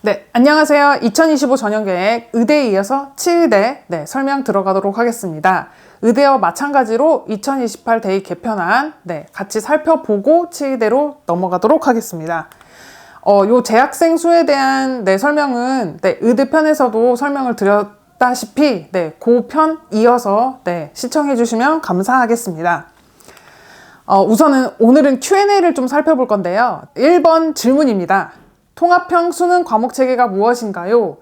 네, 안녕하세요. 2025 전형계획 의대에 이어서 치의대 설명 들어가도록 하겠습니다. 의대와 마찬가지로 2028 대입 개편안 같이 살펴보고 치의대로 넘어가도록 하겠습니다. 요 재학생 수에 대한 설명은 의대편에서도 설명을 드렸다시피 그 편 이어서 시청해 주시면 감사하겠습니다. 우선은 오늘은 Q&A를 좀 살펴볼 건데요. 1번 질문입니다. 통합형 수능 과목 체계가 무엇인가요?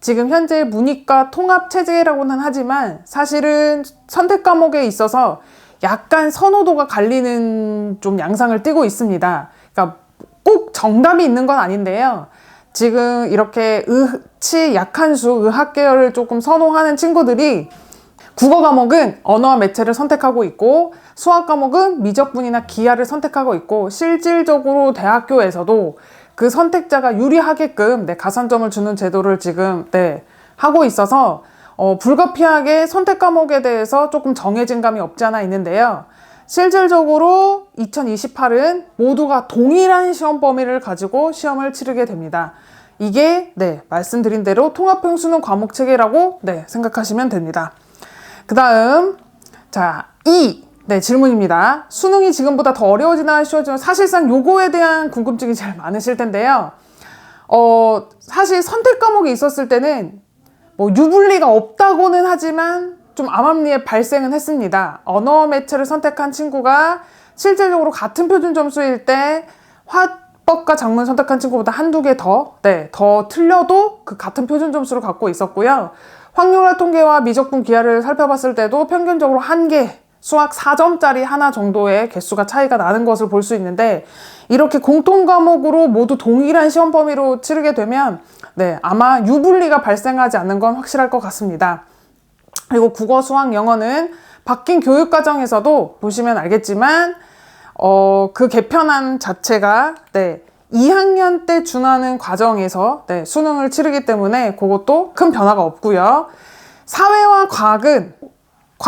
지금 현재 문이과 통합 체제라고는 하지만 사실은 선택 과목에 있어서 약간 선호도가 갈리는 좀 양상을 띠고 있습니다. 그러니까 꼭 정답이 있는 건 아닌데요. 지금 이렇게 치 약한 수, 의학 계열을 조금 선호하는 친구들이 국어 과목은 언어와 매체를 선택하고 있고 수학 과목은 미적분이나 기하를 선택하고 있고 실질적으로 대학교에서도 그 선택자가 유리하게끔 가산점을 주는 제도를 지금 하고 있어서 불가피하게 선택 과목에 대해서 조금 정해진 감이 없지 않아 있는데요. 실질적으로 2028은 모두가 동일한 시험 범위를 가지고 시험을 치르게 됩니다. 이게 말씀드린 대로 통합형 수능 과목 체계라고 생각하시면 됩니다. 그 다음 자 2 질문입니다. 수능이 지금보다 더 어려워지나 쉬워지나 사실상 요거에 대한 궁금증이 제일 많으실 텐데요. 사실 선택 과목이 있었을 때는 뭐 유불리가 없다고는 하지만 좀 암암리에 발생은 했습니다. 언어 매체를 선택한 친구가 실질적으로 같은 표준 점수일 때 화법과 작문 선택한 친구보다 한두 개 더 틀려도 그 같은 표준 점수를 갖고 있었고요. 확률화 통계와 미적분 기하를 살펴봤을 때도 평균적으로 한 개 수학 4점짜리 하나 정도의 개수가 차이가 나는 것을 볼 수 있는데 이렇게 공통 과목으로 모두 동일한 시험 범위로 치르게 되면 아마 유불리가 발생하지 않는 건 확실할 것 같습니다. 그리고 국어, 수학, 영어는 바뀐 교육 과정에서도 보시면 알겠지만 그 개편안 자체가 2학년 때 준하는 과정에서 수능을 치르기 때문에 그것도 큰 변화가 없고요. 사회와 과학은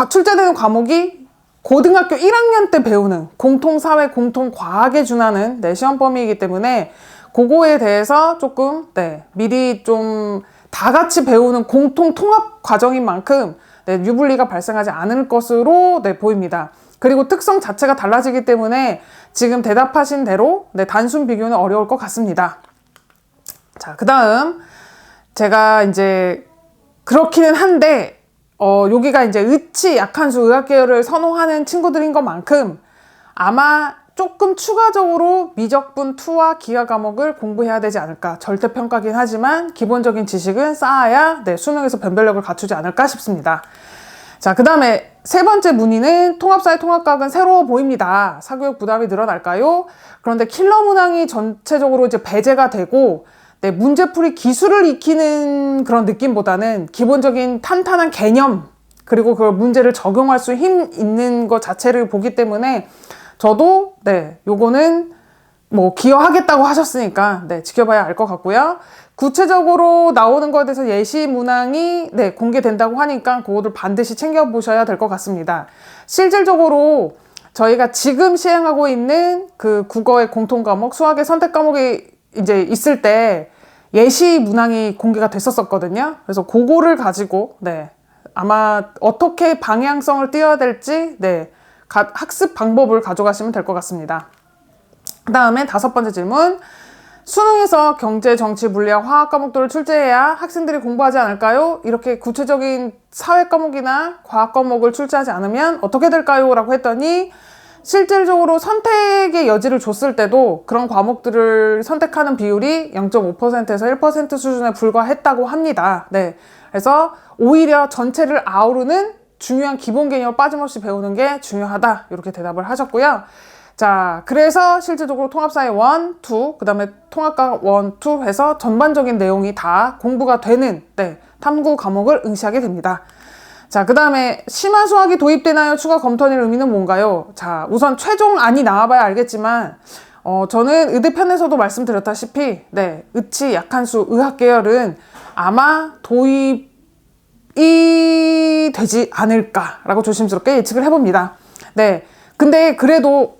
출제되는 과목이 고등학교 1학년 때 배우는 공통사회, 공통과학에 준하는 시험 범위이기 때문에 그거에 대해서 조금 미리 좀 다 같이 배우는 공통 통합 과정인 만큼 유불리가 발생하지 않을 것으로 보입니다. 그리고 특성 자체가 달라지기 때문에 지금 대답하신 대로 단순 비교는 어려울 것 같습니다. 자, 그 다음 제가 이제 그렇기는 한데 여기가 이제 의치 약한 수 의학 계열을 선호하는 친구들인 것만큼 아마 조금 추가적으로 미적분, 투와 기하 과목을 공부해야 되지 않을까. 절대평가긴 하지만 기본적인 지식은 쌓아야 수능에서 변별력을 갖추지 않을까 싶습니다. 자, 그 다음에 세 번째 문의는 통합사회 통합과학은 새로워 보입니다. 사교육 부담이 늘어날까요? 그런데 킬러 문항이 전체적으로 이제 배제가 되고 문제풀이 기술을 익히는 그런 느낌보다는 기본적인 탄탄한 개념 그리고 그 문제를 적용할 수 힘 있는 것 자체를 보기 때문에 저도 요거는 뭐 기여하겠다고 하셨으니까 지켜봐야 알 것 같고요. 구체적으로 나오는 것에 대해서 예시 문항이 공개된다고 하니까 그것을 반드시 챙겨보셔야 될 것 같습니다. 실질적으로 저희가 지금 시행하고 있는 그 국어의 공통 과목, 수학의 선택 과목이 이제 있을 때 예시 문항이 공개가 됐었거든요. 그래서 그거를 가지고 아마 어떻게 방향성을 띄어야 될지 학습 방법을 가져가시면 될 것 같습니다. 그 다음에 5번째 질문. 수능에서 경제, 정치, 물리학, 화학 과목들을 출제해야 학생들이 공부하지 않을까요? 이렇게 구체적인 사회 과목이나 과학 과목을 출제하지 않으면 어떻게 될까요? 라고 했더니 실질적으로 선택의 여지를 줬을 때도 그런 과목들을 선택하는 비율이 0.5%에서 1% 수준에 불과했다고 합니다. 그래서 오히려 전체를 아우르는 중요한 기본 개념을 빠짐없이 배우는 게 중요하다. 이렇게 대답을 하셨고요. 자, 그래서 실질적으로 통합사회 1, 2, 그 다음에 통합과학 1, 2 해서 전반적인 내용이 다 공부가 되는 탐구 과목을 응시하게 됩니다. 자, 그 다음에 심화 수학이 도입되나요? 추가 검토할 의미는 뭔가요? 자, 우선 최종안이 나와봐야 알겠지만 저는 의대편에서도 말씀드렸다시피 의치 약한 수 의학 계열은 아마 도입이 되지 않을까라고 조심스럽게 예측을 해봅니다. 근데 그래도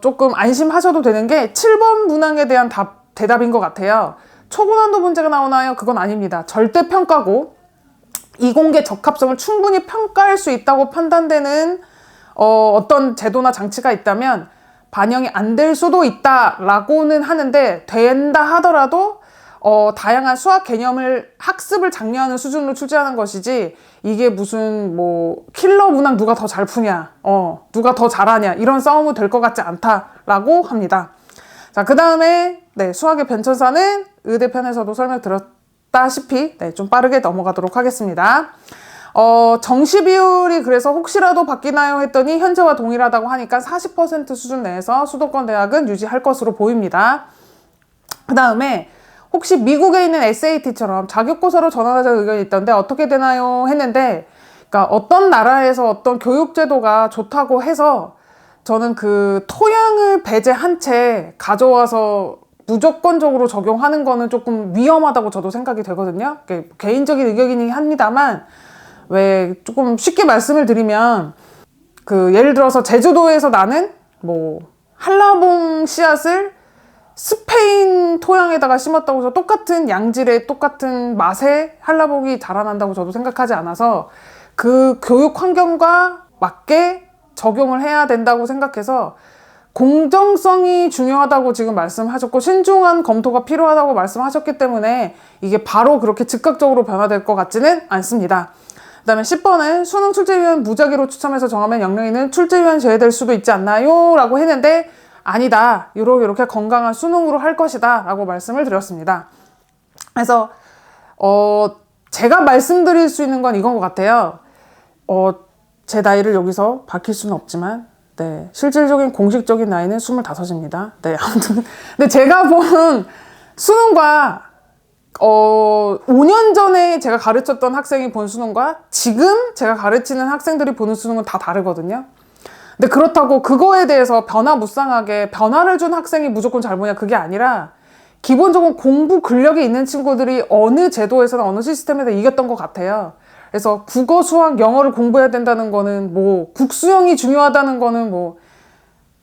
조금 안심하셔도 되는 게 7번 문항에 대한 대답인 것 같아요. 초고난도 문제가 나오나요? 그건 아닙니다. 절대평가고 이공계 적합성을 충분히 평가할 수 있다고 판단되는 어떤 제도나 장치가 있다면 반영이 안 될 수도 있다라고는 하는데, 된다 하더라도 다양한 수학 개념을 학습을 장려하는 수준으로 출제하는 것이지, 이게 무슨 뭐 킬러 문항 누가 더 잘 푸냐, 누가 더 잘하냐, 이런 싸움이 될 것 같지 않다라고 합니다. 자, 그 다음에 수학의 변천사는 의대편에서도 설명드렸다시피 좀 빠르게 넘어가도록 하겠습니다. 정시 비율이 그래서 혹시라도 바뀌나요 했더니 현재와 동일하다고 하니까 40% 수준 내에서 수도권 대학은 유지할 것으로 보입니다. 그 다음에 혹시 미국에 있는 SAT처럼 자격고사로 전환하자는 의견이 있던데 어떻게 되나요 했는데, 그러니까 어떤 나라에서 어떤 교육제도가 좋다고 해서 저는 그 토양을 배제한 채 가져와서 무조건적으로 적용하는 거는 조금 위험하다고 저도 생각이 되거든요. 개인적인 의견이긴 합니다만, 왜 조금 쉽게 말씀을 드리면, 그 예를 들어서 제주도에서 나는 뭐 한라봉 씨앗을 스페인 토양에다가 심었다고 해서 똑같은 양질의 똑같은 맛의 한라봉이 자라난다고 저도 생각하지 않아서, 그 교육 환경과 맞게 적용을 해야 된다고 생각해서 공정성이 중요하다고 지금 말씀하셨고 신중한 검토가 필요하다고 말씀하셨기 때문에 이게 바로 그렇게 즉각적으로 변화될 것 같지는 않습니다. 그 다음에 10번은 수능 출제위원 무작위로 추첨해서 정하면 영령이는 출제위원 제외될 수도 있지 않나요? 라고 했는데, 아니다, 이렇게 건강한 수능으로 할 것이다 라고 말씀을 드렸습니다. 그래서 제가 말씀드릴 수 있는 건 이건 것 같아요. 제 나이를 여기서 밝힐 수는 없지만 실질적인 공식적인 나이는 25입니다. 아무튼 근데 제가 본 수능과 5년 전에 제가 가르쳤던 학생이 본 수능과 지금 제가 가르치는 학생들이 보는 수능은 다 다르거든요. 근데 그렇다고 그거에 대해서 변화무쌍하게 변화를 준 학생이 무조건 잘 보냐, 그게 아니라 기본적으로 공부 근력이 있는 친구들이 어느 제도에서나 어느 시스템에서 이겼던 것 같아요. 그래서 국어, 수학, 영어를 공부해야 된다는 거는, 뭐 국수형이 중요하다는 거는 뭐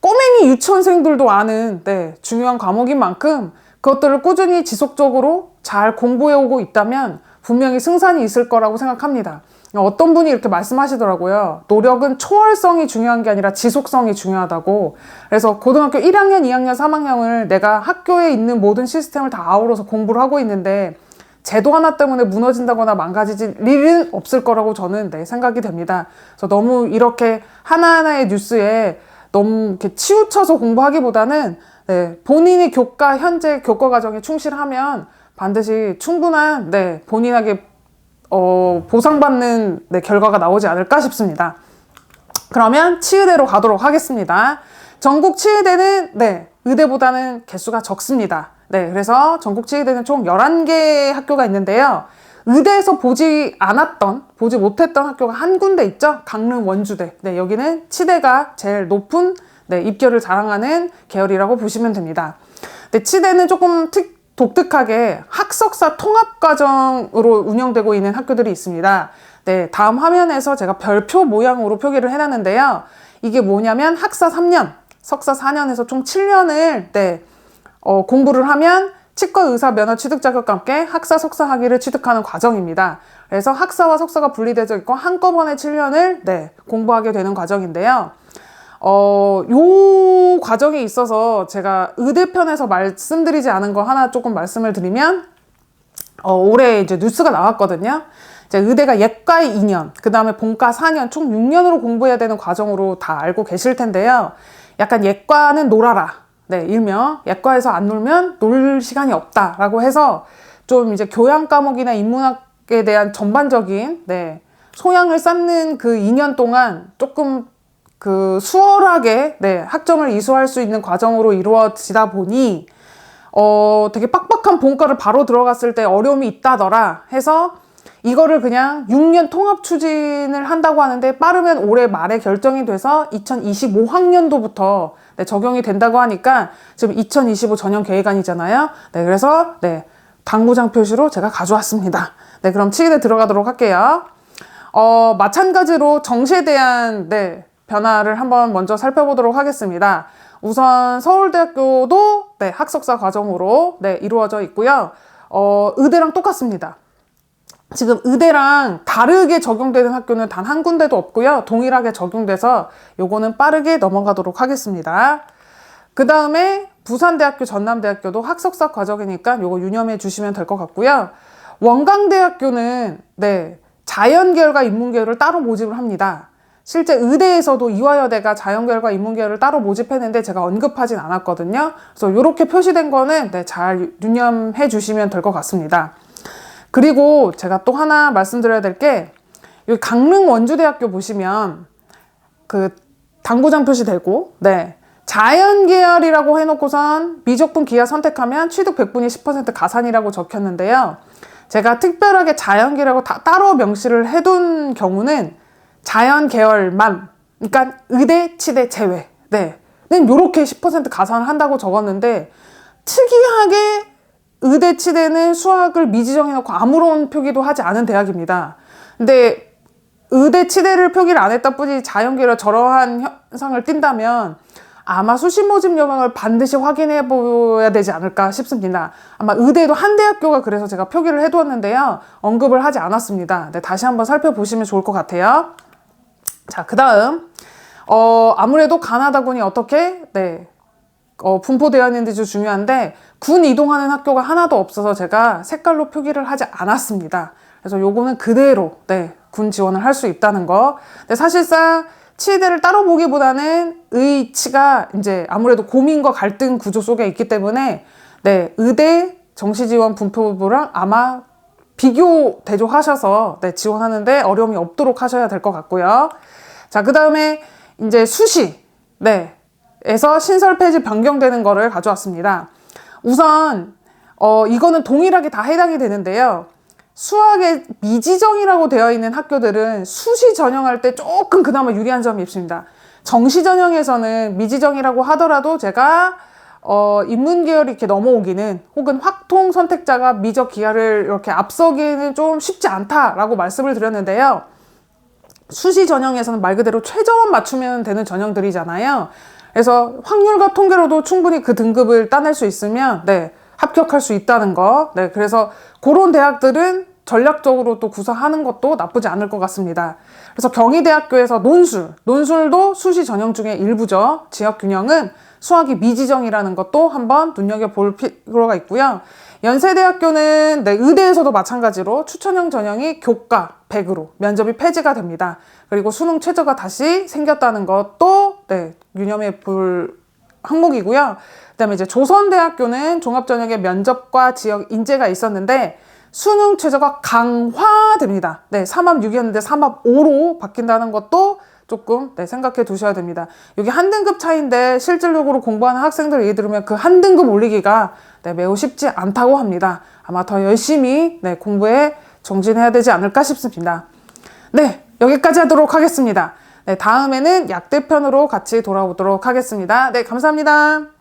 꼬맹이 유치원생들도 아는 중요한 과목인 만큼 그것들을 꾸준히 지속적으로 잘 공부해오고 있다면 분명히 승산이 있을 거라고 생각합니다. 어떤 분이 이렇게 말씀하시더라고요. 노력은 초월성이 중요한 게 아니라 지속성이 중요하다고. 그래서 고등학교 1학년, 2학년, 3학년을 내가 학교에 있는 모든 시스템을 다 아우러서 공부를 하고 있는데 제도 하나 때문에 무너진다거나 망가질 일은 없을 거라고 저는 생각이 됩니다. 그래서 너무 이렇게 하나하나의 뉴스에 너무 이렇게 치우쳐서 공부하기보다는 본인이 현재 교과 과정에 충실하면 반드시 충분한 본인에게 보상받는 결과가 나오지 않을까 싶습니다. 그러면 치의대로 가도록 하겠습니다. 전국 치의대는 의대보다는 개수가 적습니다. 그래서 전국 치의대는 총 11개 학교가 있는데요. 의대에서 보지 못했던 학교가 한 군데 있죠. 강릉 원주대. 여기는 치대가 제일 높은 입결을 자랑하는 계열이라고 보시면 됩니다. 치대는 조금 독특하게 학석사 통합과정으로 운영되고 있는 학교들이 있습니다. 다음 화면에서 제가 별표 모양으로 표기를 해놨는데요. 이게 뭐냐면 학사 3년, 석사 4년에서 총 7년을 공부를 하면 치과 의사 면허 취득 자격과 함께 학사, 석사 학위를 취득하는 과정입니다. 그래서 학사와 석사가 분리되어 있고 한꺼번에 7년을 공부하게 되는 과정인데요. 요 과정에 있어서 제가 의대편에서 말씀드리지 않은 거 하나 조금 말씀을 드리면, 올해 이제 뉴스가 나왔거든요. 이제 의대가 예과 2년, 그 다음에 본과 4년, 총 6년으로 공부해야 되는 과정으로 다 알고 계실 텐데요. 약간 예과는 놀아라. 일명 예과에서 안 놀면 놀 시간이 없다라고 해서 좀 이제 교양 과목이나 인문학에 대한 전반적인 소양을 쌓는 그 2년 동안 조금 그 수월하게 학점을 이수할 수 있는 과정으로 이루어지다 보니 되게 빡빡한 본과를 바로 들어갔을 때 어려움이 있다더라 해서 이거를 그냥 6년 통합 추진을 한다고 하는데, 빠르면 올해 말에 결정이 돼서 2025학년도부터 적용이 된다고 하니까 지금 2025 전형 계획안이잖아요. 그래서 당구장 표시로 제가 가져왔습니다. 그럼 치의대 들어가도록 할게요. 마찬가지로 정시에 대한 변화를 한번 먼저 살펴보도록 하겠습니다. 우선 서울대학교도 학석사 과정으로 이루어져 있고요. 의대랑 똑같습니다. 지금 의대랑 다르게 적용되는 학교는 단 한 군데도 없고요. 동일하게 적용돼서 요거는 빠르게 넘어가도록 하겠습니다. 그 다음에 부산대학교, 전남대학교도 학석사 과정이니까 요거 유념해 주시면 될 것 같고요. 원광대학교는 네, 자연계열과 인문계열을 따로 모집을 합니다. 실제 의대에서도 이화여대가 자연계열과 인문계열을 따로 모집했는데 제가 언급하진 않았거든요. 그래서 이렇게 표시된 거는 네, 잘 유념해 주시면 될 것 같습니다. 그리고 제가 또 하나 말씀드려야 될 게 여기 강릉 원주대학교 보시면 그 당구장 표시되고 네, 자연계열이라고 해놓고선 미적분 기하 선택하면 취득 100분이 10% 가산이라고 적혔는데요. 제가 특별하게 자연계열이라고 따로 명시를 해둔 경우는 자연계열만, 그러니까 의대, 치대 제외, 네, 요렇게 10% 가산을 한다고 적었는데 특이하게 의대, 치대는 수학을 미지정해놓고 아무런 표기도 하지 않은 대학입니다. 근데 의대, 치대를 표기를 안 했다 뿐이 자연계열 저러한 현상을 띈다면 아마 수시 모집 여명을 반드시 확인해 보야 되지 않을까 싶습니다. 아마 의대도 한 대학교가 그래서 제가 표기를 해두었는데요. 언급을 하지 않았습니다. 네, 다시 한번 살펴보시면 좋을 것 같아요. 자, 그 다음 아무래도 가나다군이 어떻게 분포되어 있는지 중요한데 군 이동하는 학교가 하나도 없어서 제가 색깔로 표기를 하지 않았습니다. 그래서 요거는 그대로 군 지원을 할 수 있다는 거. 근데 사실상 치대를 따로 보기보다는 의치가 이제 아무래도 고민과 갈등 구조 속에 있기 때문에 의대 정시지원 분포부랑 아마 비교 대조하셔서 지원하는데 어려움이 없도록 하셔야 될 것 같고요. 자, 그 다음에 이제 수시 에서 신설 폐지 변경되는 거를 가져왔습니다. 우선 이거는 동일하게 다 해당이 되는데요. 수학에 미지정이라고 되어 있는 학교들은 수시 전형할 때 조금 그나마 유리한 점이 있습니다. 정시 전형에서는 미지정이라고 하더라도 제가 인문계열이 이렇게 넘어오기는 혹은 확통 선택자가 미적 기하를 이렇게 앞서기는 좀 쉽지 않다라고 말씀을 드렸는데요. 수시 전형에서는 말 그대로 최저만 맞추면 되는 전형들이잖아요. 그래서 확률과 통계로도 충분히 그 등급을 따낼 수 있으면 합격할 수 있다는 거. 그래서 그런 대학들은 전략적으로 또 구사하는 것도 나쁘지 않을 것 같습니다. 그래서 경희대학교에서 논술도 수시 전형 중에 일부죠. 지역균형은 수학이 미지정이라는 것도 한번 눈여겨볼 필요가 있고요. 연세대학교는 의대에서도 마찬가지로 추천형 전형이 교과 100으로 면접이 폐지가 됩니다. 그리고 수능 최저가 다시 생겼다는 것도 유념해 볼 항목이고요. 그다음에 이제 조선대학교는 종합전형의 면접과 지역 인재가 있었는데 수능 최저가 강화됩니다. 3합 6이었는데 3합 5로 바뀐다는 것도 조금 생각해 두셔야 됩니다. 여기 한 등급 차이인데 실질적으로 공부하는 학생들 얘기 들으면 그 한 등급 올리기가 매우 쉽지 않다고 합니다. 아마 더 열심히 공부에 정진해야 되지 않을까 싶습니다. 여기까지 하도록 하겠습니다. 다음에는 약대편으로 같이 돌아오도록 하겠습니다. 감사합니다.